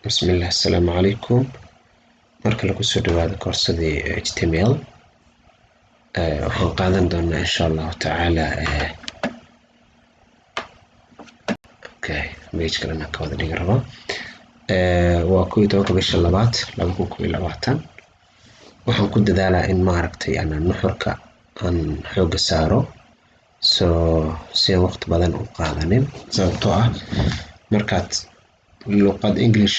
بسم الله السلام عليكم. marka lagu soo dhawaado koorsadii HTML waxaan qaadan doonaa insha Allah taala page kalena ka wada dhigi rabo waa 12 bisha 2022 waxaan ku dadaalaa in maaragtay aan nuxurka aan xooga saaro si waqti badan u qaadanin sababtoo ah markaad luqad English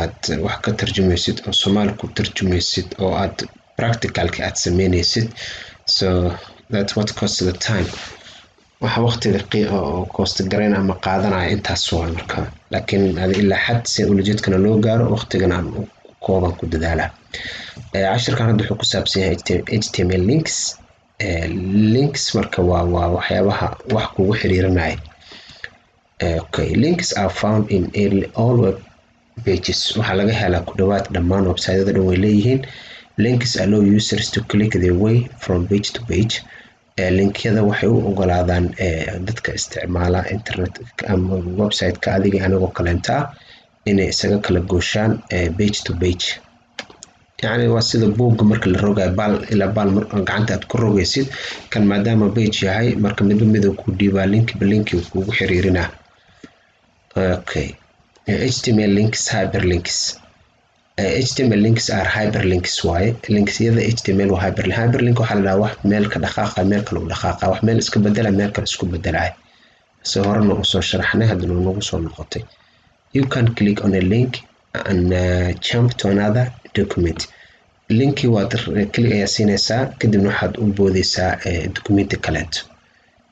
aad wax ka tarjumaysid oo Soomaali ku tarjumaysid oo aad practicalka aad sameynaysid so that's what costs the time waxa waqtiga oo cost gareyn ama qaadanaya intaas waa marka laakiin ilaa xad si ujeedkana loo gaaro waqtigana aan kooban ku dadaalaa casharkan hadda wuxuu ku saabsan yahay HTML links marka waa waxyaabaha wax kugu xiriirinaya links are found in all web pages waxa laga helaa ku dhawaad dhammaan website-yada dhan way leeyihiin links allow users to click their way from page to page linkyada waxay u ogolaadaan dadka isticmaala internet ama website-ka adiga anagoo kaleenta inay isaga kala gooshaan page to page yani waa sida buugga marka la rogayo bal ila bal gacanta aad ku rogaysid kan maadaama page yahay marka mid ku dhiibaa linki kugu xiriirina HTML links hyperlinks HTML links are hyperlinks waaye links-yada HTML waa hyperlink waxa la dhahaa wax meel ka dhaqaaqa meel kale u dhaqaaqa wax meel iska bedela meel kale isku bedelay soo horena u soo sharaxnay hadana nagu soo noqotay you can click on a link and jump to another document linki waad click ayaa siinaysaa kadibna waxaad u boodaysaa document kaleeto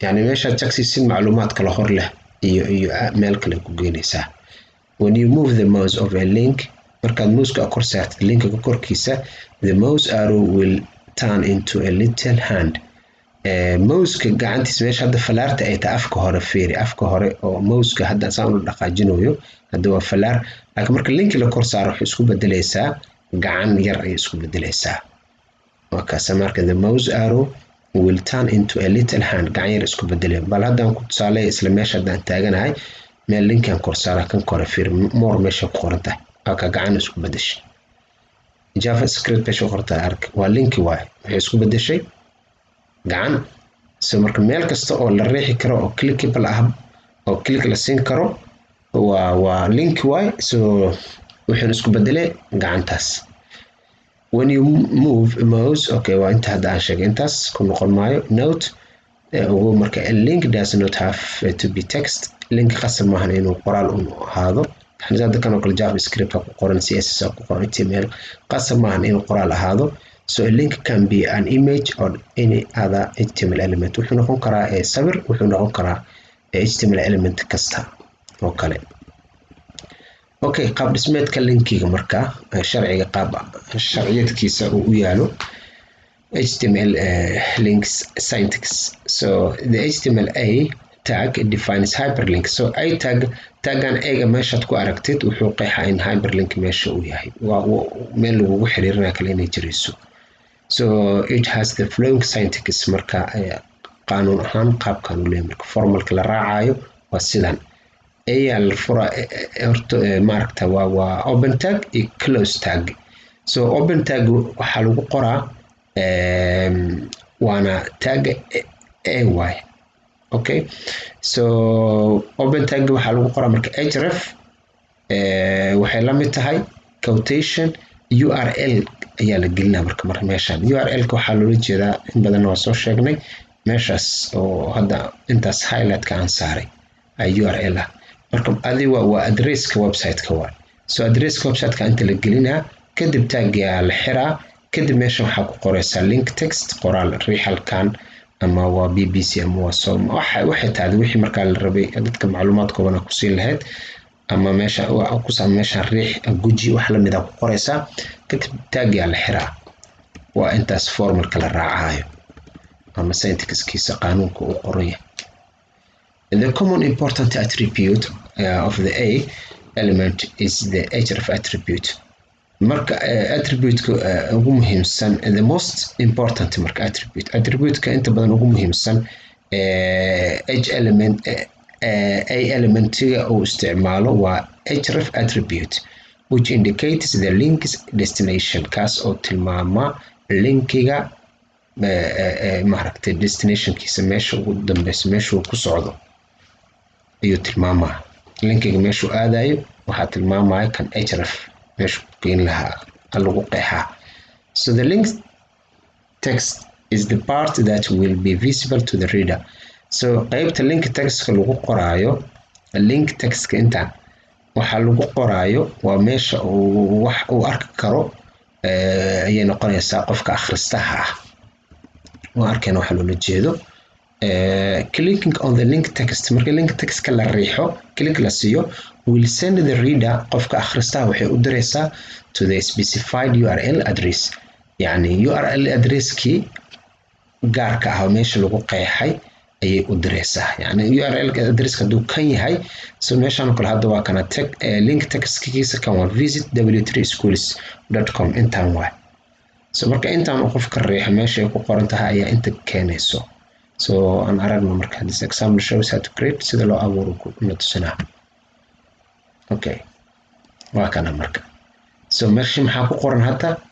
yani meesha taxi macluumaad kala hor leh iyo meel kale ku geynaysaa when you move the mouse of a link markaad mouse-ka kor saartid linka korkiisa the mouse arrow will turn into a little hand mouse-ka gacantiisa meesha hadda falaarta ay tahay afka hore fiiri afka hore oo mouse-ka hadda saan u dhaqaajinayo hadda waa falaar laakiin marka linki la kor saaro wuxuu isku bedelaysaa gacan yar ay isku bedelaysaa markaas marka the mouse arrow will turn into a little hand gacan yar isku bedelay bal haddaan ku tusaale isla meesha hadaan taaganahay meel linkan kor saara kan kor fiiri more meesha ku qoranta aka gacan isku bedeshay javascript meesha qorta ark waa linki waay waxay isku bedeshay gacan soo marka meel kasta oo la riixi karo oo clickable ah oo click la siin karo waa linki waay soo wuxuu isku bedelay gacantaas when you move a mouse waa inta hadda aan sheegay intaas ku noqon maayo note ugu marka a link does not have to be text link qasab maahan inuu qoraal u ahaado hadda kan oo kale javascript ku qoran css ku qoran html qasab maahan inuu qoraal ahaado so a link can be an image or any other html element wuxuu noqon karaa sawir wuxuu noqon karaa html element kasta oo kale qaab dhismeedka linkiga marka sharciga qaab sharciyadkiisa uu u yaalo HTML links syntax so the HTML tag defines hyperlink so tagan eega meeshaad ku aragtid wuxuu qeexaa in hyperlink meesha uu yahay waa meel lagu xiriirina kale inay jirayso so it has the following syntax marka qaanuun ahaan qaabkan u leeyahay marka formalka la raacayo waa sidan ayaa la fura horta maaragta waa open tag iyo close tag so open tag waxa lagu qoraa waana tag ay so open tag waxa lagu qoraa marka href waxay la mid tahay quotation url ayaa la gelinaa marka meeshan url-ka waxaa loola jeedaa in badan waa soo sheegnay meeshaas oo hadda intaas highlight-ka aan saaray ay url ah marka adiga waa address-ka website-ka waa so address-ka website-ka inta la gelinaa kadib tag-ga la xiraa kadib meesha waxaa ku qoraysaa link text qoraal riixalkan ama waa bbc ama waa som waxay tahay wixii markaa la rabay dadka macluumaad kooban ku siin lahayd ama meesha ku saam meesha riix guji wax la mid ah ku qoraysaa kadib tag-ga la xiraa waa intaas formalka la raacayo ama syntax-kiisa qaanuunka uu qoran yahay the common important attribute of the element is the href attribute marka attribute-ka ugu muhiimsan the most important marka attribute-ka inta badan ugu muhiimsan element elementiga uu isticmaalo waa href attribute which indicates the link's destination kaas oo tilmaama linkiga maaragtay destinationkiisa meesha ugu dambeysa meesha uu ku socdo ayuu tilmaamaa linkiga meesha uu aadayo waxaa tilmaamaya kan href meesha ku geyn lahaa lagu qeexaa so the link text is the part that will be visible to the reader so qaybta link textka lagu qoraayo link textka intaan waxa lagu qoraayo waa meesha uu wax uu arki karo ayay noqonaysaa qofka akhristaha ah oo arkayna waxa loola jeedo clicking on the link text marka link textka la riixo click la siiyo will send the reader qofka akhristaha waxay u diraysaa to the specified URL address yani URL addresskii gaarka ah oo meesha lagu qeexay ayay u diraysaa yani URL addresska haduu kan yahay so meeshaan kale hadda waa kana link textkiisa kan waa visit w3schools.com intaan waa so marka intaan uu qofka riixo meesha ay ku qoran tahay ayaa inta keenayso so aan aragno marka this example shows how to create sida loo abuuro na tusinaa okay waa kana marka so meesha maxaa ku qoran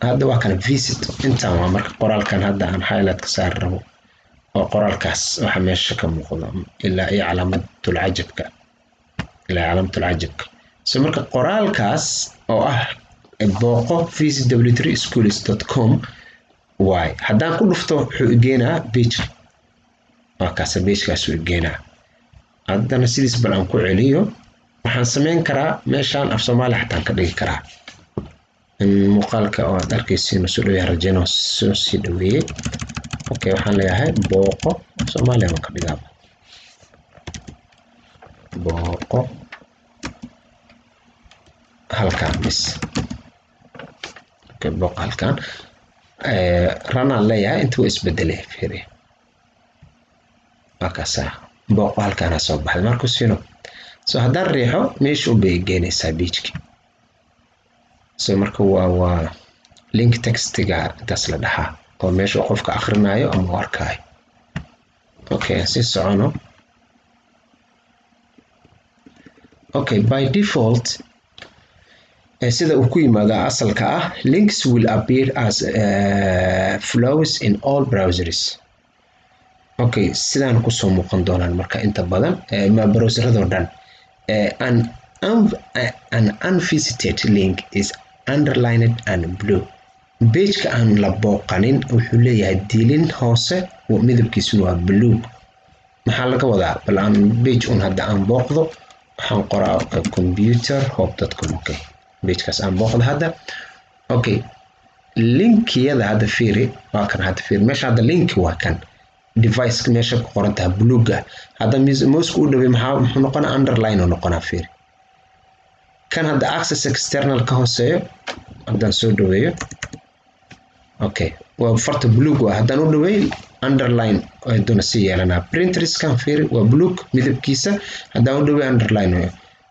hadda waa kana visit intaan waa marka qoraalkan hadda aan highlight ka saar rabo oo qoraalkaas waxa meesha ka muuqda ilaa ay calaamatul ajabka so marka qoraalkaas oo ah booqo visit w3schools.com way haddaan ku dhufto wuxuu igeenaa page waa kaas pagekaas uu igeenaa haddana sidiis bal aan ku celiyo waxaan sameyn karaa meeshaan af Soomaali xataan ka dhigi karaa muuqaalka oo aad arkaysiin soo dhaweeyay rajayno soo sii dhaweeyay okay waxaan leeyahay booqo Soomaali ma ka dhigaa booqo halkaan bis okay booqo halkaan rana leeyahay intuu isbedelay fiiri akasa booqo halkaan soo baxay markuu siino so haddaan riixo meesha uu bay geenaysaa pageki so marka waa link textiga intaas la dhahaa oo meesha qofka akhrinayo ama arkaayo okay si socono okay by default sida uu ku yimaado asalka ah links will appear as flows in all browsers okay sidaan ku soo muuqan doonaan marka inta badan ma browserada oo dhan an unvisited link is underlined and blue pageka aan la booqanin wuxuu leeyahay diilin hoose oo midabkiisu waa blue maxaa laga wadaa bal aan page un hadda aan booqdo waxaan qoraa computerhub.com okay pagekaas aan booqdo hadda okay linkiyada hadda fiiri waa kan hadda fiiri meesha hadda link waa kan device meesha ku qoran tahay bluega hadda mouse u dhawey muxuu noqonaa underline oo noqonaa fiiri kan hadda access external ka hooseeyo haddaan soo dhaweeyo okay waa farta blue waa haddaan u dhaweey underline ay doona si yeelanaa printers kan fiiri waa blue midabkiisa haddaan u dhaweey underline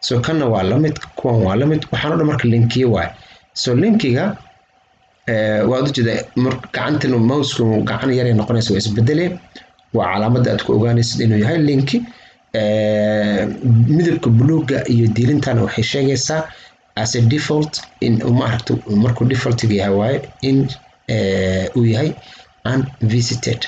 so kana waa la mid kuwan waa la mid waxaan u marka linkiga waa so linkiga waa u jeeda marka gacantan mouse-ku gacan yar ay noqonayso waa isbedelee waa calaamada aad ku ogaanaysid inuu yahay linki midabka bluega iyo diilintana waxay sheegaysaa as a default in maaragto markuu defaultiga yahay waaye in uu yahay unvisited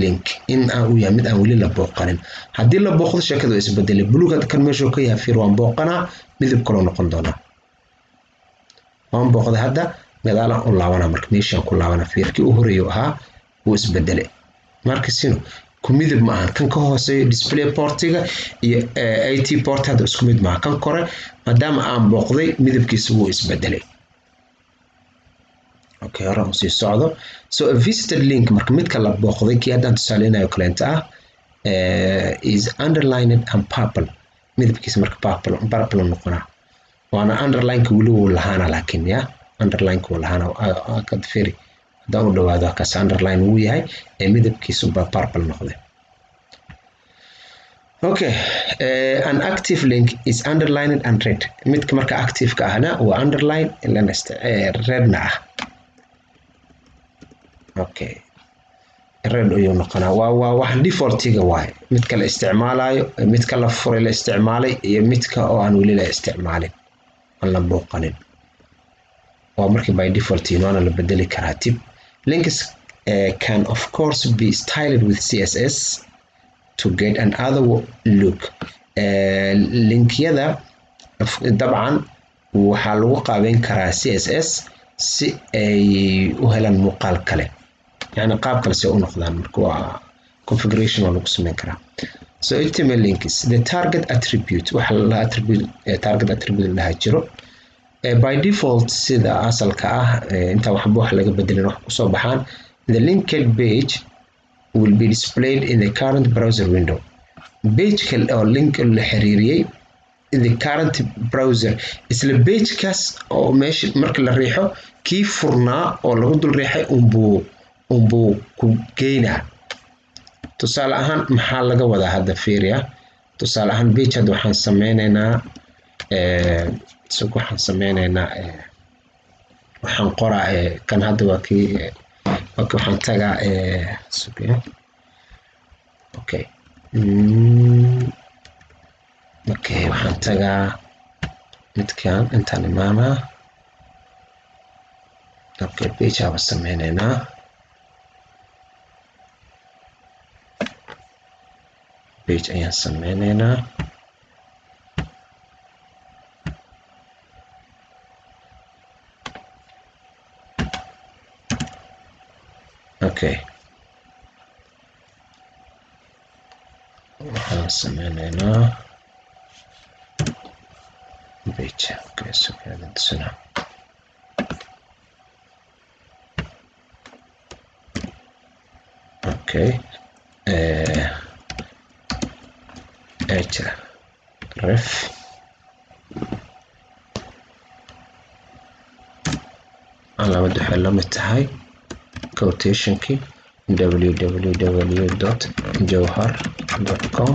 link in uu yahay mid aan weli la booqanin haddii la booqdo sheekadu isbedelay bluega kan meesha ka yahay fiir waan booqanaa midab kale noqon doonaa waan booqday hadda gadaal u laabana marka meeshaan ku laabana fiirkii u horeeyo ahaa uu isbedelay marka sino ku midab ma ahan kan ka hooseeyo display portiga iyo AT port hada isku mid ma kan kore maadaama aan booqday midabkiisu wuu isbedelay okay hore u sii socdo so a visited link marka midka la booqday kii hadaan tusaaleynayo kaleenta ah is underlined and purple midabkiisa marka purple noqonaa waana underline-ka weli wuu lahaana laakiin ya underline-ka wuu lahaana kad fiiri haddaan u dhawaado kaas underline wuu yahay midabkiisu baa purple noqday okay an active link is underlined and red midka marka active-ka ahna waa underline redna ah okay red ayuu noqonaa waa wax defaultiga waaye midka la isticmaalayo midka la furay la isticmaalay iyo midka oo aan weli la isticmaalin aan la booqanin waa markii by default waana la bedeli karaa tip. Links can of course be styled with CSS to get another look. linkyada dabcan waxaa lagu qaabeyn karaa CSS si ay u helaan muuqaal kale, yani qaab kale si u noqdaan, marka waa configuration waa lagu sameyn karaa. So HTML links, the target attribute waxa la attribute target attribute laha jiro by default sida asalka ah inta waxba wax laga bedelin wax kusoo baxaan. The linked page will be displayed in the current browser window. Page kale oo link la xiriiriyay in the current browser isla page kaas oo meesha marka la riixo kii furnaa oo lagu dul riixay unbuu ku geynaa. tusaale ahaan maxaa laga wadaa hadda fiiriya. tusaale ahaan page hadda waxaan sameynaynaa waxaan qoraa kan hadda waa kii waxaan tagaa okay waxaan tagaa midkaan intaan imaanaa. okay page aba sameynaynaa. page ayaan sameynaynaa. okay waxaan sameynaynaa page. okay so kaadisana okay ref calaamad waxay la mid tahay quotationkii www.jawhar.com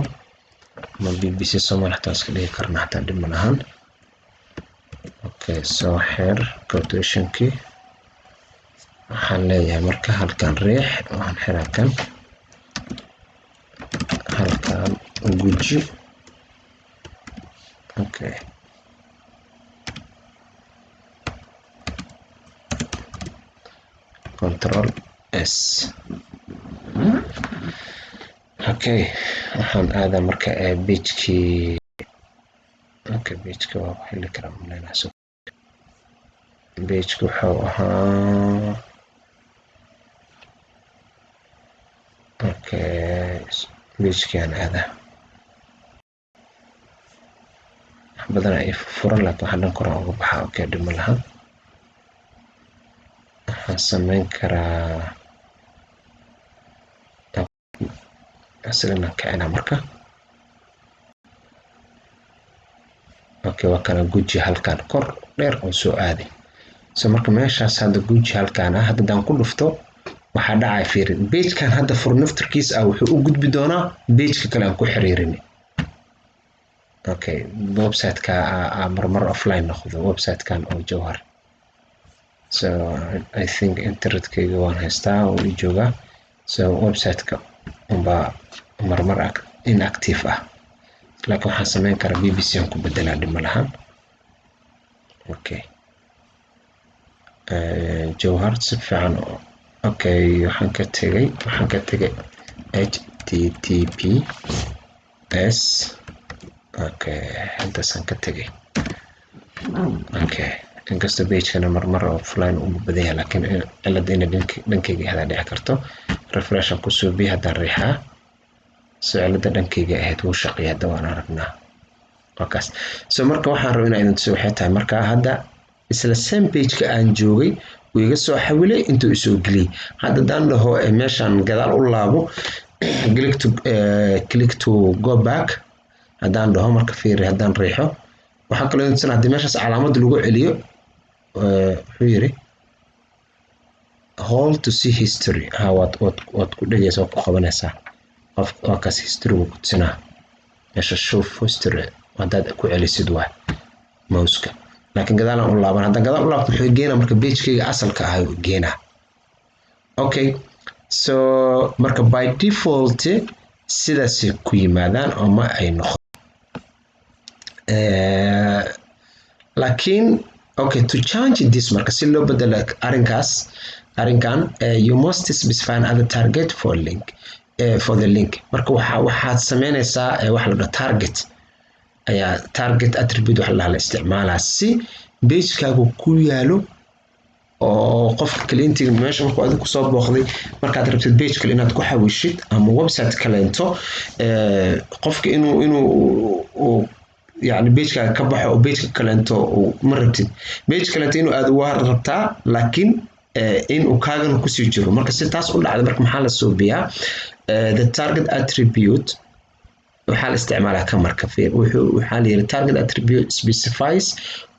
ama bbc Somali xataa iska dhigi karna xataa dhib ma lahan. okay soo xeer quotationkii waxaan leeyahay marka halkan riix waxaan xiraa kan halkan guji. okay control S. okay waxaan aadaa marka pagekii. okay pageka waa ku heli karaa maleynaaso. pageka wuxuu ahaa okay pagekii aan aadaa badan ay furan laakiin waxaan dhan koran uga baxaa. okay dhib ma lahan. waxaan sameyn karaa asigana kicina marka. okay waa kana guji halkan kor dheer oo soo aaday. so marka meeshaas hadda guji halkan ah haddaan ku dhufto waxaa dhacay fiirin pagekan hadda fur naftarkiis ah wuxuu u gudbi doonaa pageka kale aan ku xiriirin. okay website-ka marmar offline noqdo website-kan oo Jawhar. so I think internetkayga waan haystaa oo ii joogaa. so website-ka unbaa marmar inactive ah laakiin waxaan sameyn karaa bbc aan ku bedelaa dhib ma lahan. okay Jawhar si fiican. okay waxaan ka tegay https. okay intaasaan ka tegay. okay inkastoo pagekana marmar offline u badan yahay laakiin cilada inay dhankayga ahdaa dhici karto. refreshan ku suubi haddaan riixaa so cilada dhankayga ahayd wuu shaqeeya hadda waan aragnaa. wakaas so marka waxaan rabaa inaan idin tuso waxay tahay marka hadda isla same pageka aan joogay wuu iga soo xawilay intuu isoo geliyay. hadda daan dhaho meeshaan gadaal u laabo click to go back haddaan dhaho marka fiiri haddaan riixo waxaa kaloo intusan haddii meeshaas calaamad lagu celiyo wuxuu yiri hold to see history. waad ku dhegaysaa waad ku qabanaysaa waa kaas historygu ku tusinaa meesha show history haddaad ku celisid waa mouseka. laakiin gadaalaan u laaban haddaan gadaal u laabto wuxuu geenaa marka pagekayga asalka ah u geenaa. okay so marka by default sidaasay ku yimaadaan oo ma ay noqon laakiin Okay, to change this marka si loo bedelo arrinkan you must specify another target for link for the link marka waxaad sameynaysaa wax la dhaho target ayaa target attribute wax la isticmaalaa si page-kaagu ku yaalo oo qofka client-iga meesha markuu adigu soo booqday markaad rabtid page kale inaad ku xawishid ama website kaleento qofka inuu يعني page ka baxo oo page kaleento ma rabtid page kaleento inuu aad u rabtaa laakiin in uu kaagan ku sii jiro marka si taas u dhacdo marka maxaa la soo biyaa the target attribute waxaa la isticmaalaa ka marka waxaa la yiri target attribute specifies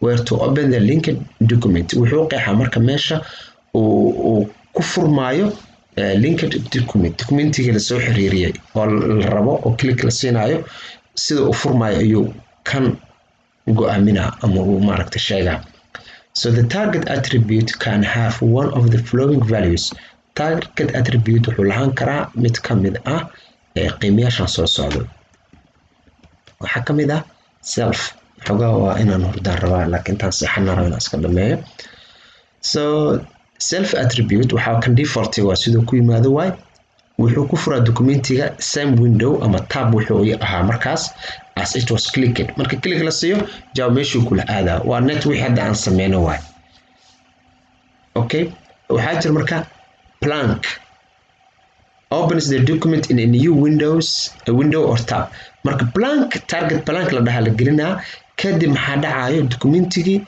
where to open the linked document wuxuu qeexaa marka meesha uu ku furmaayo linked documentiga la soo xiriiriyay oo la rabo oo click la siinayo sida uu furmaayo ayuu kan go'aamina ama uu maaragta sheega so the target attribute can have one of the following values target attribute wuxuu lahaan karaa mid ka mid ah qiimayaashan soo socdo waxaa ka mid ah self xogaa waa inaan hordaan rabaa laakiin taas saxana rabaa iska dhameeyo so self attribute waxaa kan default waa sidoo ku yimaado waay wuxuu ku furaa documentiga same window ama tab wuxuu ahaa markaas as it was clicked marka click la siiyo jawaab meeshuu kula aadaa waa net wixii hadda aan sameyno waay okay waxaa jira marka blank opens the document in a new a window or tab marka blank target blank la dhahaa la gelinaa kadib maxaa dhacayo documentigii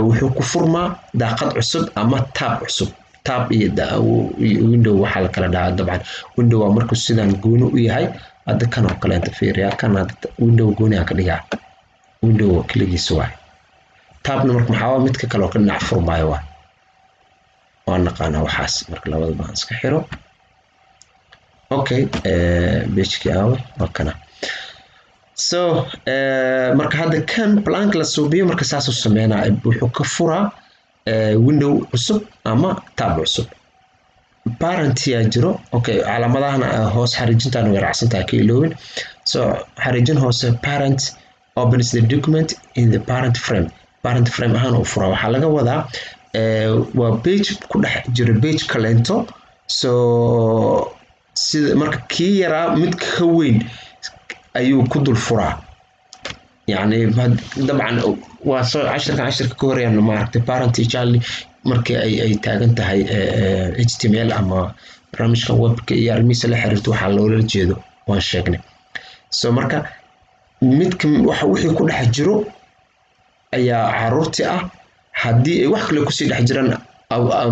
wuxuu ku furmaa daaqad cusub ama tab cusub tab iyo window waxaa la kala dhahaa dabcan window waa markuu sidaan gooni u yahay hadda kan oo kale inta fiiriyaa kan window gooni aan ka dhigaa window kaligiis waay tabna marka maxaa midka kale oo ka dhinac furmaayo waay waan naqaanaa waxaas marka labada baan iska xiro okay page-kii waa kana so marka hadda kan blank la suubiyo marka saas uu sameynaa wuxuu ka furaa window cusub ama tab cusub parent yaa jiro okay calaamadahana hoos xariijintaan way raacsantahay ka iloobin so xariijin hoose parent opens the document in the parent frame ahaan uu furaa waxaa laga wadaa waa page ku dhex jira page kaleento so sida marka kii yaraa mid ka weyn ayuu ku dul furaa يعني طبعا وصار 10 كوريان ما عرفت بارنتي جالي markii ay taagan tahay HTML ama barnaamijka webka iyo armiisa la xiriirto waxa loola jeedo waan sheegnay so marka midka waxa wixii ku dhex jiro ayaa caruurti ah hadii ay wax kale ku sii dhex jiraan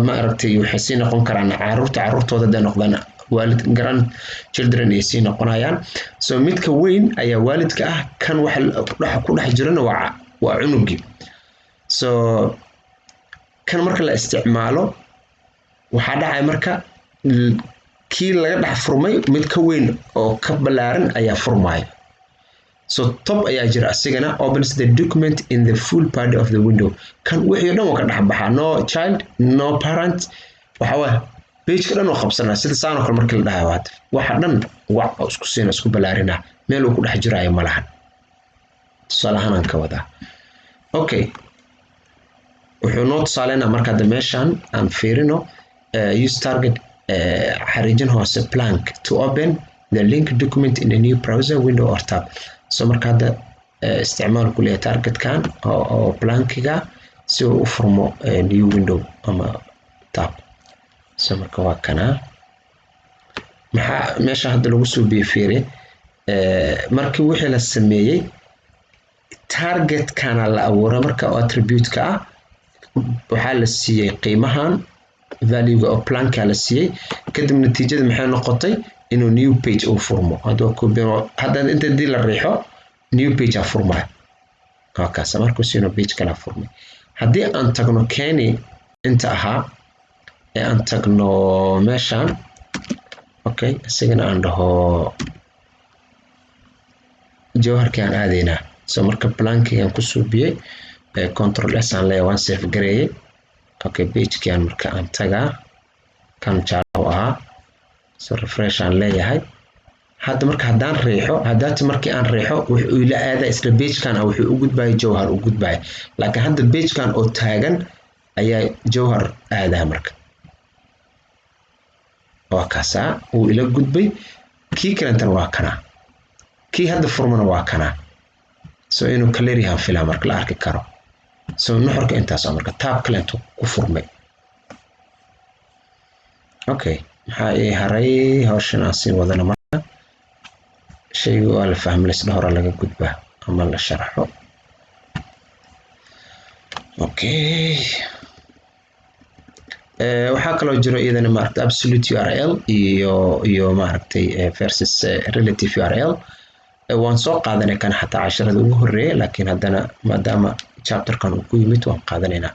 ma aragtay waxay sii noqon karaan caruurtooda day noqdaan waalid grand children ay sii noqonayaan so midka weyn ayaa waalidka ah kan waxa ku dhex jirana waa cunugii so kan marka la isticmaalo waxa dhacay marka kii laga dhex furmay mid ka weyn oo ka balaaran ayaa furmay so top ayaa jira asigana opens the document in the full body of the window kan wixii dhan ka dhex baxa no child no parent waxa page ka dhan oo qabsana sida saan oo kale marka la dhahayo waxa dhan isku balaarina meel uu ku dhex jiraayo malahan salahan ka wada okay wuxuu noo tusaaleynaa marka meeshan aan fiirino use target xariijin hoose blank to open the link document in a new browser window or tab so marka hadda isticmaal ku leeyahay targetkan oo blankiga si uu u furmo new window ama tab so marka waa kana maxaa meesha hadda lagu soo fiiriye markii wixii la sameeyay target kana la abuuray marka attribute-ka waxaa la siiyay qiimahan value-ga oo blank la siiyay kadib natiijada maxay noqotay inuu new page uu furmo hadda inta dii la riixo new page aa furmay kaas markuu siino page kala furmay haddii aan tagno keeni inta ahaa ee aan tagno meeshan okay isagana aan dhaho jawharkaan aadaynaa so marka blankigan ku suubiyay control S aan leeyahay waan save gareeyay okay page-kan marka aan tagaa kan jaalo ahaa so refresh aan leeyahay hadda marka haddaan riixo haddaati markii aan riixo wuxuu ila aadaa isla pagekan wuxuu u gudbaya jawhar u gudbaya laakiin hadda pagekan oo taagan ayaa jawhar aadaa marka waa kaasaa uu ila gudbay kii kalentana waa kanaa kii hadda furmana waa kanaa so inuu clear yahay filaa marka la arki karo so nuxurka intaas marka tab kalento ku furmay okay maxaa ii haray hawshan aan sii wadana marka shaygu waa la fahmay isla hore laga gudbaa ama la sharxo okay waxaa kaloo jiro iyadana maaragtay absolute URL iyo maaragtay versus relative URL waan soo qaadanay kan xataa casharada ugu horeeyay laakiin haddana maadaama chapterkan uu ku yimid waan qaadanaynaa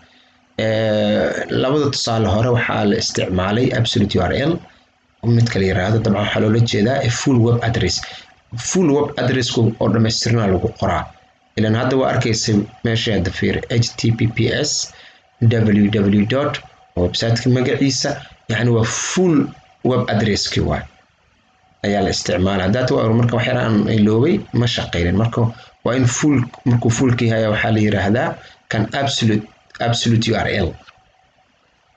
labada tusaale hore waxaa la isticmaalay absolute URL mid kale yiraahdo dabcan waxaa loola jeedaa full web address-ku oo dhammaystirnaa lagu qoraa ilan hadda waa arkaysay meesha hadda fiir https www website-ka magaciisa yani waa full web address-ki waay ayaa la isticmaalaa data waa marka wax yar aan iloobay ma shaqeynin marka waa in full markuu fullki yahay waxaa la yiraahdaa kan absolute URL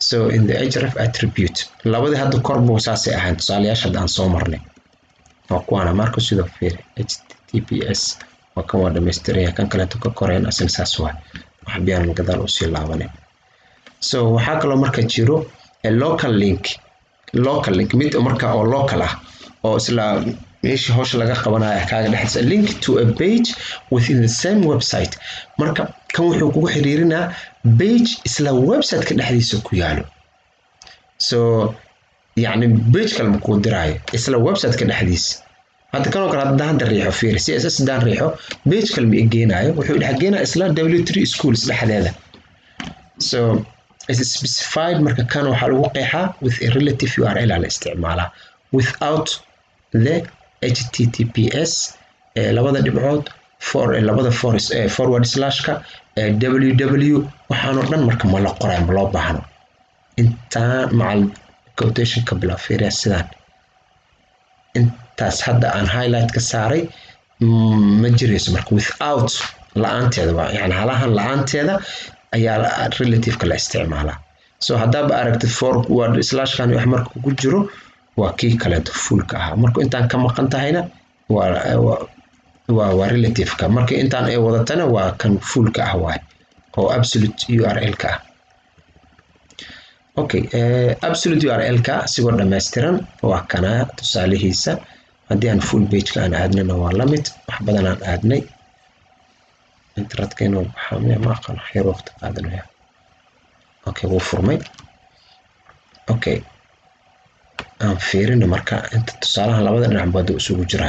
so in the href attribute labadii hadda kor buu saasay ahayn tusaalayaasha hadda aan soo marnay waa kuwaana marka sidoo fiir https waa kan waa dhammaystiraya kan kaleeto ka koreen asal saas waa wax biyaan gadaal u sii laabanay so waxaa kaloo marka jiro local link mid marka oo local ah oo isla meeshii hawsha laga qabanayo kaaga dhexaysa link to a page within the same website marka kan wuxuu kugu xiriirinaa page isla website-ka dhexdiisa ku yaalo so yani page kale ma kuu diraayo isla website-ka dhexdiisa hadda kanoo kale haddaan riixo fiir css daan riixo page kale ma igeenaayo wuxuu dhex geenaa isla w3 schools dhexdeeda so is specified marka kan waxaa lagu qeexaa with a relative URL la isticmaalaa without the https labada dhibcood labada forward slashka www waxaanoo dhan marka ma la qoray ma loo baahno intaan macal quotationka bila fiiriya sidaan intaas hadda aan highlight ka saaray ma jirayso marka without la-aanteeda waa yani halahan la-aanteeda ayaa relative-ka la isticmaalaa so haddaaba aragtid forward slashkan wax marka ku jiro waa kii kaleeto fullka ahaa marka intaan ka maqan tahayna waa relative-ka marka intaan ay wadatana waa kan fullka ah waay oo absolute URL-ka ah okay absolute URL-ka sigoo dhammaystiran waa kana tusaalihiisa haddii aan full page-ka aan aadnana waa la mid wax badan aan aadnay internetkeena waxaa ma aqaan xeer waqti qaadanaya okay wuu furmay okay aan fiirino marka inta tusaalahan labada dhinac baa isugu jira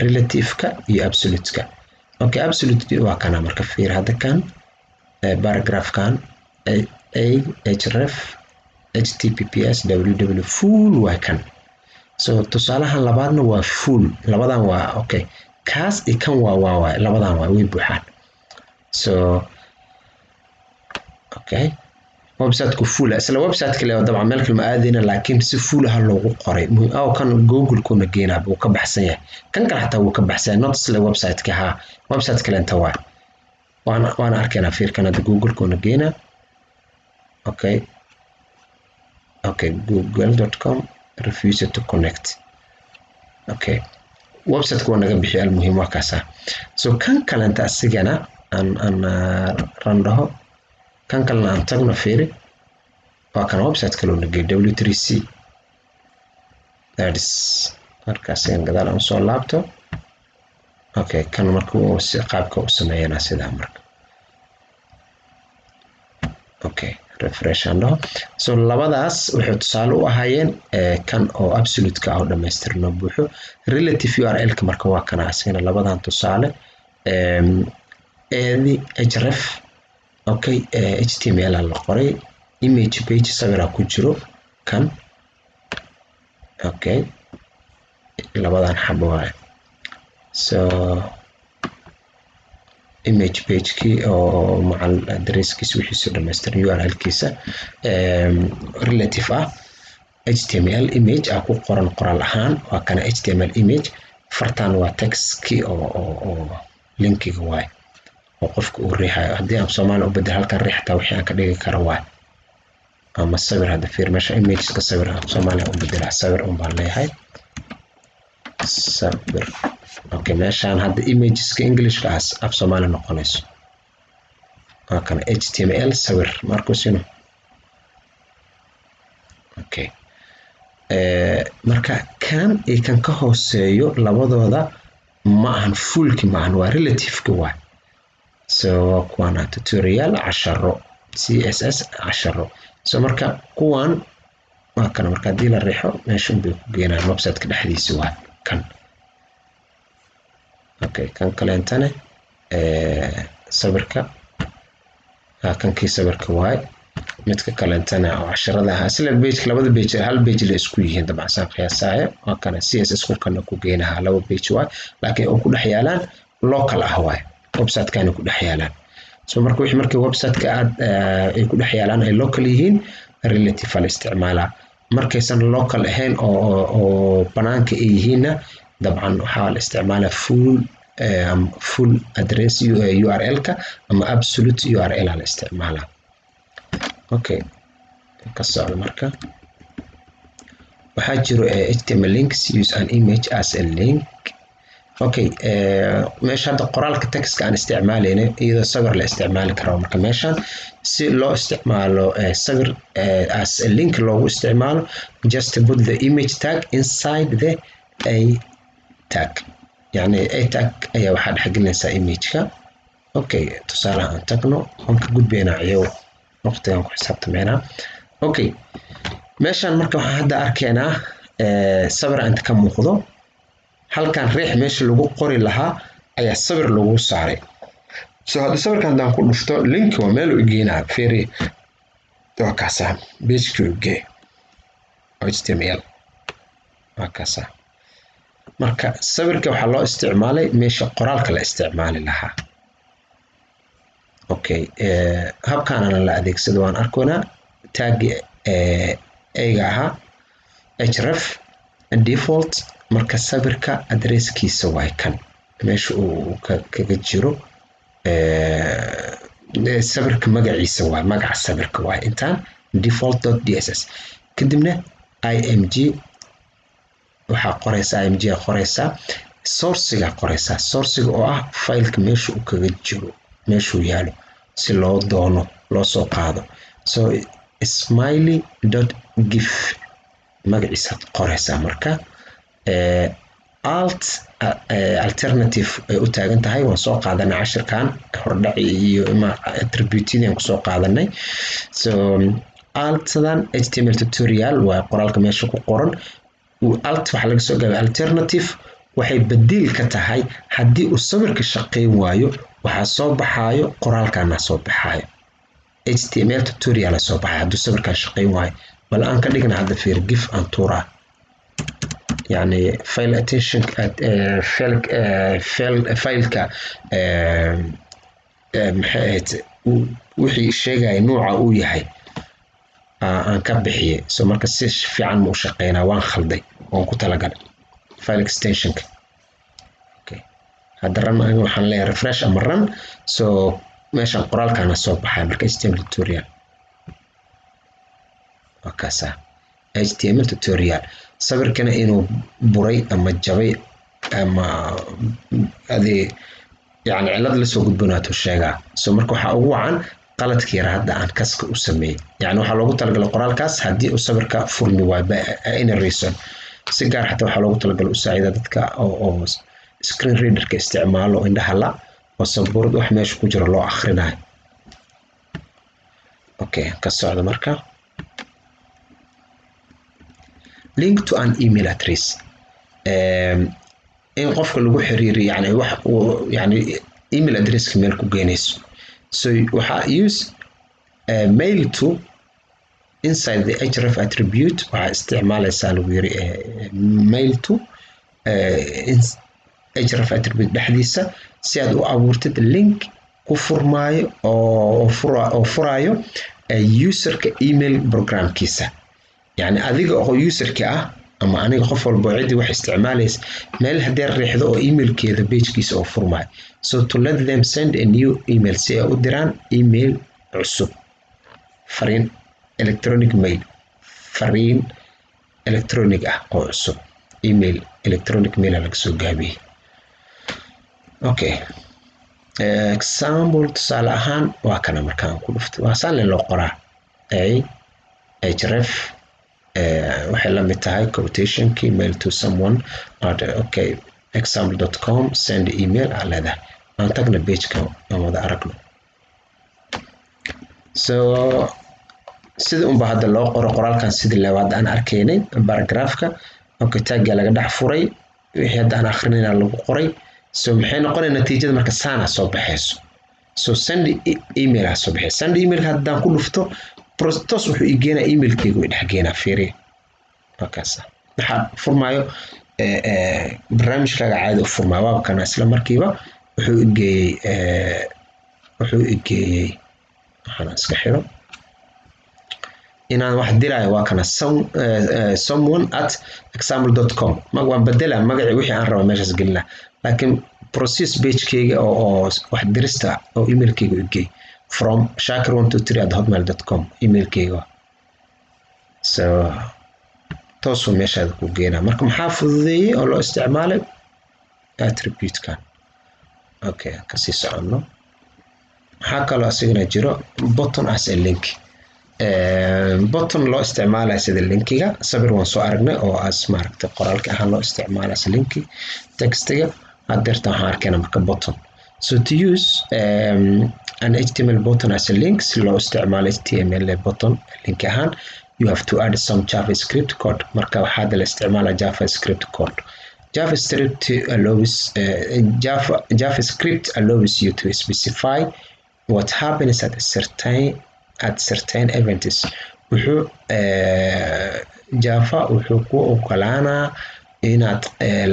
relative-ka iyo absolute-ka okay absolute waa kana marka fiir hadda kan paragraph-kan href https www full waa kan so tusaalahan labaadna waa full labadan waa okay kaas iyo kan waa labadan waa way buuxaan so okay website-ku full isla website kale oo dabcan meel kale ma aadayna laakiin si full ah loogu qoray oo kan google-kuna geenaa buu ka baxsan yahay kan kale xataa wuu ka baxsan yahay not isla website-ka ha website kale inta waa waana arkaynaa fiirkan hadda google-kuna geenaa okay google.com refuse to connect okay website-ku waa naga bixiya almuhiim waa kaasa so kan kalenta asigana aan randaho kan kalena aan tagno fiiri waa kan website kale oo nagay w3c that is markaas aan gadaal aan soo laabto okay kan markuu si qaabka u sameeyana sidaa marka okay refresh ando so labadaas wuxuu tusaale u ahaayeen kan oo absolute-ka oo dhammaystirno buuxo relative URL-ka marka waa kana asagana labadan tusaale href okay html la qoray image page sawir ku jiro kan okay labadan xabo waa so image page-kii oo macal address-kiisa wixiisa dhammaystiran URL-kiisa relative ah html image ku qoran qoraal ahaan waa kana html image fartaan waa text oo linkiga waay oo qofka uu riixayo haddii aan Soomaali u bedel halkan riixta wixii aan ka dhigi karo waay ama sawir hadda fiir meesha imageska sawir aan Soomaali u bedel sawir un baan leeyahay sawir okay meeshaan hadda imageska Englishka af Soomaali noqonayso waa kana html sawir markusino okay marka kan ay kan ka hooseeyo labadooda ma ahan fullki ma ahan waa relative waa so kuwana tutorial 10 css 10 so marka kuwan waa kana marka hadii la riixo meesha uu ku geenaa website-ka dhexdiisa waa kan okay kan kale intana sawirka kankii sawirka waay midka kale intana oo 10 isla page labada page hal page la isku yihiin dabcan saan qiyaasaya waa kana css kulkana ku geenaha laba page waay laakiin oo ku dhex yaalaan local waay website kan ku dhex yaalaan so marka wixii markii website ka ay ku dhex yaalaan ay local yihiin relative al isticmaala markaysan local ahayn oo banaanka ay yihiinna dabcan waxa la isticmaalaa full address URL ka ama absolute URL la isticmaalaa okay ka socdo marka waxaa jiro HTML links use an image as a link okay meesha hadda qoraalka text aan isticmaalayna iyadoo sawir la isticmaali karo marka meeshan si loo isticmaalo sawir as a link loogu isticmaalo just put the image tag inside the a tag يعني a tag ayaa waxaa dhexgelinaysaa image-ka okay tusaale aan tagno aan ka gudbeynayo waqtigan ku xisaabtameynaa okay meeshan marka waxaan hadda arkaynaa sawir inta ka muuqdo halkan riix meesha lagu qori lahaa ayaa sawir lagu saaray so hadda sawirkan hadaan ku dhufto link waa meel u geynaa fiiri waa kaasa page-ka u gee html waa kaasa marka sawirka waxa loo isticmaalay meesha qoraalka la isticmaali lahaa okay habkan aan la adeegsado waan arkoonaa tag ayga ahaa href default marka sawirka addresskiisa waa kan meesha uu kaga jiro sawirka magaciisa waa magaca sawirka waa intaan default.dss kadibna img waxa qoraysaa img qoraysaa source-ga qoraysaa source-ga oo ah file-ka meesha uu kaga jiro meesha uu yaalo si loo doono loo soo qaado so smiley.gif magaciisa qoraysaa marka alternative ay u taagan tahay waan soo qaadanay cashirkan hordhaci iyo attribute-yadaan ku soo qaadanay so altdan html tutorial waa qoraalka meesha ku qoran alt waxa laga soo gaabay alternative waxay bedel ka tahay haddii uu sawirka shaqeyn waayo waxa soo baxayo qoraalkana soo baxayo html tutorial soo baxayo haddii sawirka shaqeyn waayo bal aan ka dhigna hadda fiir gif aan tuura يعني file attention فايلka maxay wixii sheegay nooca uu yahay aan ka bixiyay so marka si fiican mu shaqeynaa waan khalday oo ku talagalay file extension-ka okay hadda ran waxaan leeyahay refresh ama run so meeshan qoraalkana soo baxay marka HTML tutorial wakasa HTML tutorial sawirkana inuu buray ama jabay ama adii يعني cilad la soo gudbinaato sheega so marka waxa ugu wacan qaladka yar hadda aan kaska u sameeyay yani waxa loogu talagalay qoraalkaas hadii uu sawirka furmi waa in reason si gaar xataa waxa loogu talagalay u saacida dadka oo screen reader-ka isticmaalo indhaha la oo sabuurad wax meesha ku jira loo akhrinayo okay ka socdo marka link to an email address in qofka lagu xiriiriyo yani wax yani email address ka meel ku geenayso so waxa use mail to inside the href attribute waxa isticmaalaysaa lagu yiri mail to href attribute dhexdiisa si aad u abuurtid link ku furmaayo oo furaayo userka email programkiisa يعني adiga oo userka ah ama aniga qof walba cidi wax isticmaalaysa meel hadii riixdo oo emailkeeda pagekiisa oo furmay so to let them send a new email si ay u diraan email cusub fariin electronic mail fariin electronic ah oo cusub email electronic mail laga soo gaabiyay okay example tusaale ahaan waa kana markaan ku dhuftay waa saan loo qoraa ay href waxay la mid tahay quotation key mail to someone at okay example.com send email alada aan tagna page-ka aan wada aragno so sida un baa hadda loo qoro qoraalkan sidii labaad aan arkaynay paragraph-ka okay tag laga dhex furay wixii hadda aan akhrinayna lagu qoray so maxay noqonaysaa natiijada marka saana soo baxayso so send email soo baxay send email haddaan ku dhufto process wuxuu igeenaa emailkaygu dhex geenaa fiiri markaas waxa furmaayo barnaamijkaaga caadi u furmaa waa kana isla markiiba wuxuu igeeyay waxaan iska xiro inaan wax diraayo waa kana someone at example.com waan bedelaa magacii wixii aan rabo meeshaas gelinaa laakiin process page-kayga oo wax dirista oo emailkayga u geey from shakir123@hotmail.com emailkayga so toosoo meeshaada ku geenaa marka maxaa fududeeyey oo loo isticmaalay attribute-kan okay kasii soconno maxaa kaloo asigana jiro button as a link button loo isticmaalayo sida linkiga sabir waan soo aragnay oo as maaragtay qoraalka ahaan loo isticmaalayo as linki textiga hadeerta waxaan arkaynaa marka button so to use an HTML button as a link si loo isticmaalo HTML button link ahaan you have to add some JavaScript code marka waxaad la isticmaalaa JavaScript code JavaScript allows you to specify what happens at certain events wuxuu Java wuxuu ku ogolaanaa inaad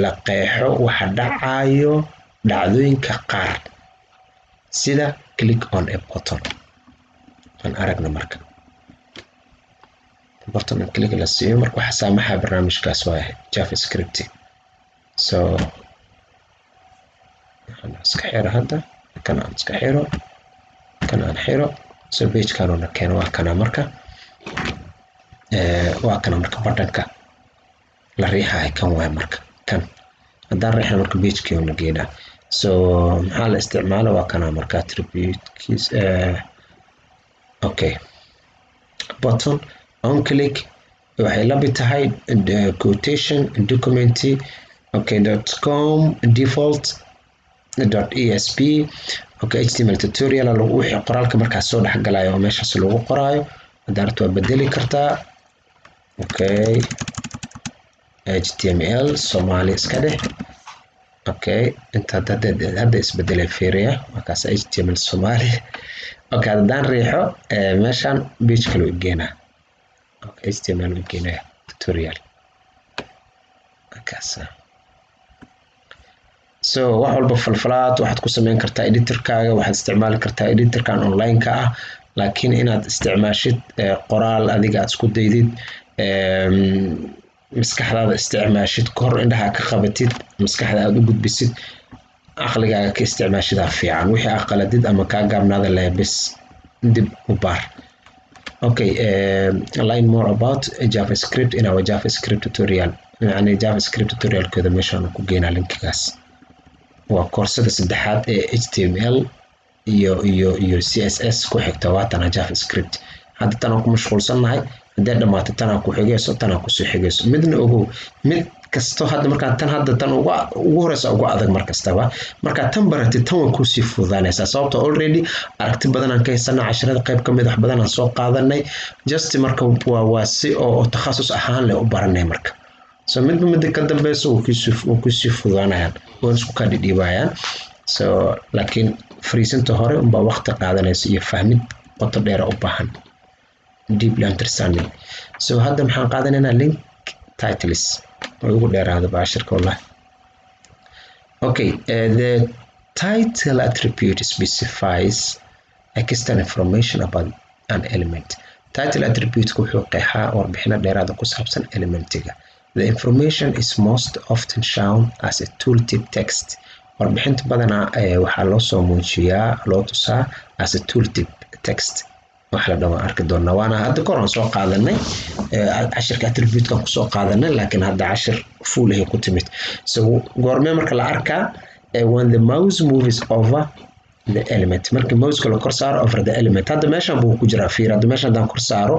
la qeexo waxa dhacayo dhacdooyinka qaar sida click on a button aan aragna marka button click la siiyo marka waxa saamaxa barnaamijkaas waa JavaScript so waxaan iska xiro hadda kana iska xiro kana xiro so page kana keeno waa kana marka buttonka la riixay kan waa marka kan haddaan riixno marka page-kii una geynaa so maxaa la isticmaalo waa kana marka attribute-kiis okay button on click waxay la mid tahay quotation document okay .com default .esp okay html tutorial lagu wixii qoraalka markaas soo dhex galayo oo meeshaas lagu qoraayo hadaarto waa bedeli kartaa okay html Somali iska dheh okay inta hadda isbedelay fiiriya markaas html Somali okay haddaan riixo meeshaan page kale u geenaa okay html u geenaa tutorial markaas so wax walba falfalaad waxaad ku sameyn kartaa editor-kaaga waxaad isticmaali kartaa editor-kan online-ka ah laakiin inaad isticmaashid qoraal adiga aad isku daydid maskaxdaada isticmaashid kor indhaha ka qabatid maskaxda aad u gudbisid aqligaaga ka isticmaashida fiican wixii aqaladid ama ka gaabnaada leebis dib u baar okay learn more about JavaScript in our JavaScript tutorial yani JavaScript tutorial-kooda meeshaan ku geynaa linkigaas waa koorsada saddexaad ee HTML iyo CSS ku xigta waatana JavaScript hadda tan ku mashquulsanahay hadii dhamaato tan ku xigayso tan ku soo xigayso midna ogow mid kasto hadda marka tan ugu horeysa ugu adag markastaba marka tan baratid tan waa ku sii fududaanaysaa sababtoo already aragti badan aan ka haysanaa casharada qayb ka mid ah badan aan soo qaadanay just marka waa si oo takhasus ahaan leh u baranay marka so midba ka dambayso oo ku sii fududaanayaan oo isku ka dhidhiibayaan so laakiin fariisinta hore unba waqti qaadanaysa iyo fahmid qoto dheer u baahan deep understanding so hadda maxaan qaadanaynaa link titles oo ugu dheeraada baashirka wallahi okay the title attribute specifies external information about an element title attribute wuxuu qeexaa warbixino dheeraad ah ku saabsan elementiga. The information is most often shown as a tooltip text. warbixinta badanaa waxaa loo soo muujiyaa loo tusaa as a tooltip text. wax la dhawa arki doonaa waana hadda koran soo qaadanay cashirka attribute-kan ku soo qaadanay laakiin hadda cashir full ah ku timid. So goormee marka la arkaa when the mouse moves over the element. marka mouse-ka la kor saaro over the element. hadda meeshan buu ku jiraa fiir. hadda meeshan hadaan kor saaro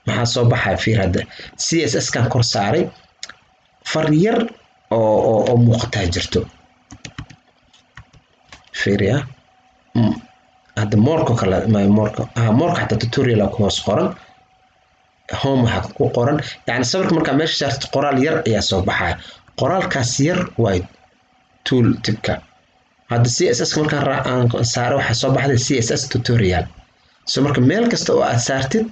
maxaa soo baxaya fiir. hadda CSS kan kor saaray far yar oo muuqataa jirto fiir ya. hadda moorka kale moorka xataa tutorial ku hoos qoran home waxa ku qoran yani sawirka marka meesha saarto qoraal yar ayaa soo baxaya. qoraalkaas yar waa tool tipka. hadda CSS marka aan saaro waxa soo baxday CSS tutorial. so marka meel kasta oo aad saartid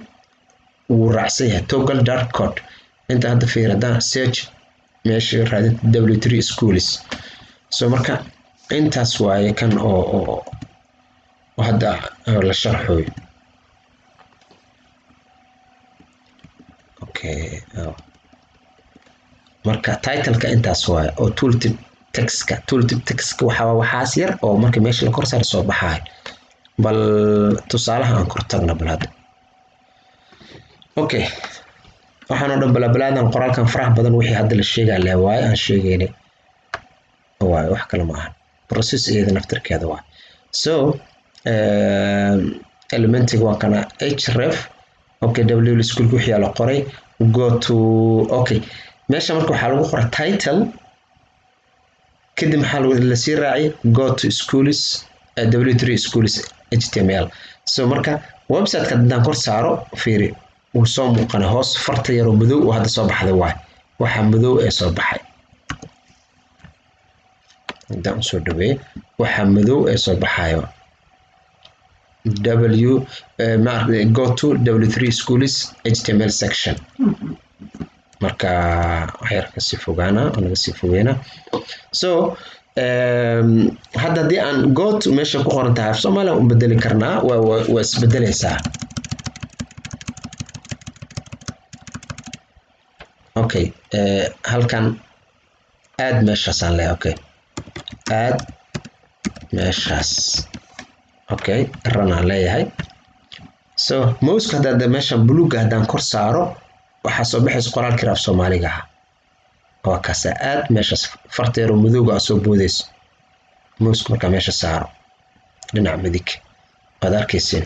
wuu raacsan yahay toggle dark code. inta hadda fiirada search meesha raadin W3 schools. so marka intaas waaye kan oo hadda la sharxoy. okay marka title-ka intaas waaye oo tooltip text-ka. tooltip text-ka waxaas yar oo marka meesha la kor saaro soo baxay. bal tusaalaha aan kor tagna bal hadda. okay waxaan oo dhan balaadan qoraalkan farax badan wixii hadda la sheegaa la waaye aan sheegaynay waaye wax kale ma aha. process iyada naftirkeeda waaye. so elementiga waa kana href. okay w school wixii la qoray go to okay meesha marka waxaa lagu qoray title kadib maxaa la sii raacay go to schools w3 schools html. so marka website-ka hadaan kor saaro fiiri uu soo muuqana hoos farta yar oo madow oo hadda soo baxday waay. waxa madow ee soo baxay hadaan soo dhaweey waxa madow ee soo baxayo go to w3 schools html section. marka waxyar ka sii fogaana anaga sii fogeena. so hadda hadii aan go to meesha ku qoran tahay Soomaaliya u bedeli karnaa waa isbedelaysaa. okay halkan add meeshaas aan leeyahay. okay add meeshaas. okay run aan leeyahay. so mouse-ka hadda meeshan buluuga hadaan kor saaro waxaa soo baxaysa qoraalkii af Soomaaliga ah. waa kaas add meeshaas farteero madowga soo boodayso. mouse-ka marka meesha saaro dhinaca midig waad arkaysiin.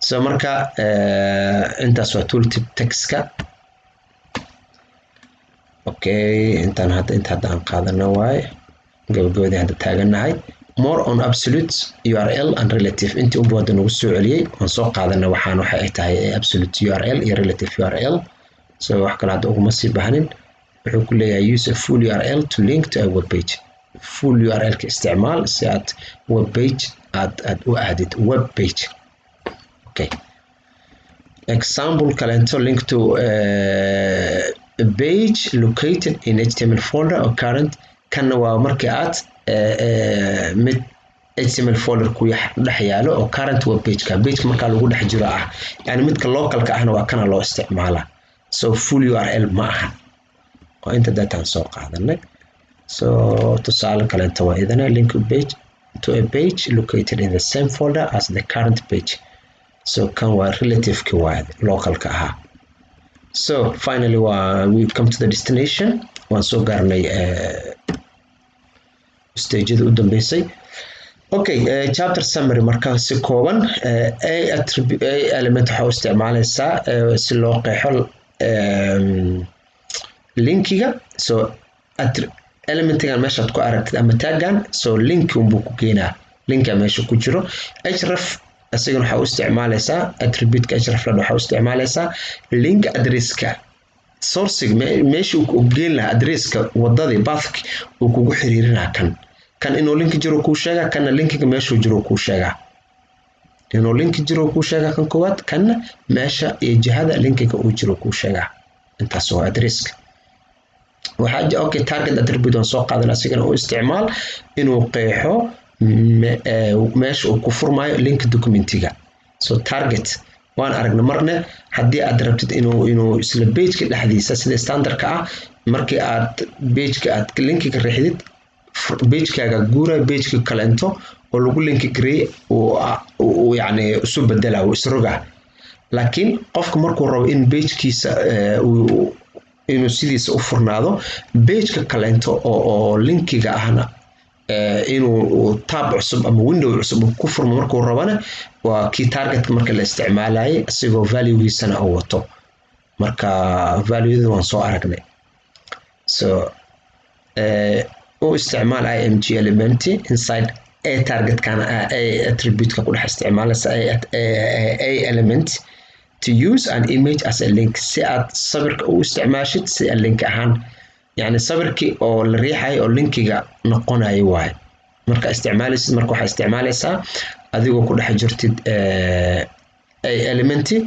so marka intaas waa tooltip text-ka. okay inta hadda aan qaadana waaye gabagabadii hadda taaganahay. more on absolute URL and relative. intii u badan ugu soo celiyay aan soo qaadana waxaan waxa ay tahay absolute URL iyo relative URL. so wax kale hadda uguma sii baahanin. wuxuu ku leeyahay use a full URL to link to a web page. full URL ka isticmaal si aad web page aad u aadid web page. okay example kalento link to a page located in HTML folder or current. kana waa markii aad mid HTML folder ku dhex yaalo oo current web page ka page marka lagu dhex jiro ah yani midka localka ahna waa kana loo isticmaalaa. so full URL ma aha oo inta data aan soo qaadanay. so tusaale kale inta waa idana link page to a page located in the same folder as the current page. so kan waa relative ki waa localka aha. so finally we come to the destination. waan soo gaarnay stage-da u dambeysay. okay chapter summary marka si kooban a element waxa uu isticmaalaysaa si loo qeexo linkiga. so elementigan meesha ku aragtid ama taggan so link unbuu ku keenaa. linka meesha ku jiro. href asagana waxa uu isticmaalaysaa attribute-ka href la waxa uu isticmaalaysaa link address-ka source meesha uu geyn lahaa address-ka wadadii path uu kugu xiriirinaa kan inuu link jiro ku sheega kana linkiga meesha jiro ku sheega. inuu link jiro ku sheega kan koowaad kana meesha iyo jihada linkiga uu jiro ku sheega. intaas waa address-ka. waxaa okay target attribute on soo qaadan asigana uu isticmaal inuu qeexo meesha uu ku furmaayo link documentiga. so target waan aragnay marna haddii aad rabtid inuu isla page-ka dhexdiisa sida standardka ah markii aad page-ka aad linkiga riixdid page-kaaga guura page-ka kale into oo lagu linki gareey oo yani isu bedela oo isroga laakiin qofka markuu rabo in page-kiisa inuu sidiisa u furnaado page-ka kale into oo linkiga ahna inuu tab cusub ama window cusub ku furmo markuu rabana waa key target marka la isticmaalay asigoo value-giisana uu wato marka value-da waan soo aragnay so oo isticmaal img element inside a target kana a attribute ka ku dhex isticmaalaysa a element to use an image as a link si aad sawirka u isticmaashid si link ahaan يعني صبركي أو الريحة أو لينكيجا نقونا أيوة مركا استعماليس مركو حاستعماليسها أذيقو كل حجرتي أي إليمنتي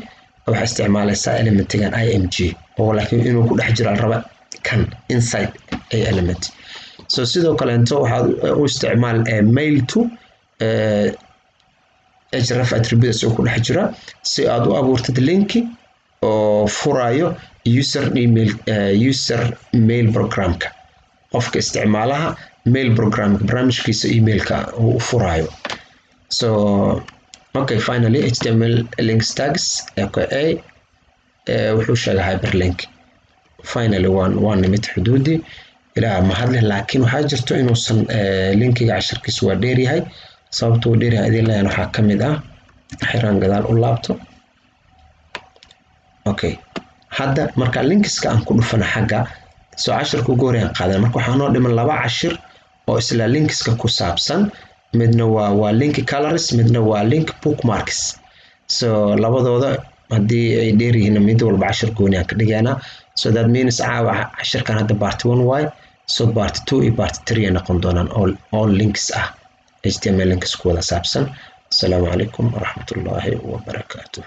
أو حاستعماليسها إليمنتي كان IMG ولكن إنه كل حجر الربع كان inside أي إليمنت so سيدو كالنتو هذا استعمال mail to أجرف attributes أو كل حجرة سيادو أبورتد لينكي أو فرايو user mail programka qofka isticmaalaha mail programka barnaamijkiisa emailka uu furayo so okay finally html links tags aka wuxuu sheegay hyperlink finally one nimid xuduudi ilaa mahadleh laakiin waxaa jirto inuusan linkiga casharkiisa waa dheer yahay sababta uu dheer yahay idin leeyahay waxaa ka mid ah xiraan gadaal u laabto okay hadda marka linkiska aan ku dhufana xagga soo casharka ugu horreeyaan qaadan marka waxaan noo dhiman laba cashir oo isla linkiska ku saabsan midna waa link colors midna waa link bookmarks so labadooda haddii ay dheer yihiin mid walba cashir gooni aan ka dhigaynaa so that means caawa cashirkan hadda part 1 waay so part 2 iyo part 3 noqon doonaan all links ah html links ku wada saabsan. Assalamu alaikum warahmatullahi wabarakatuh.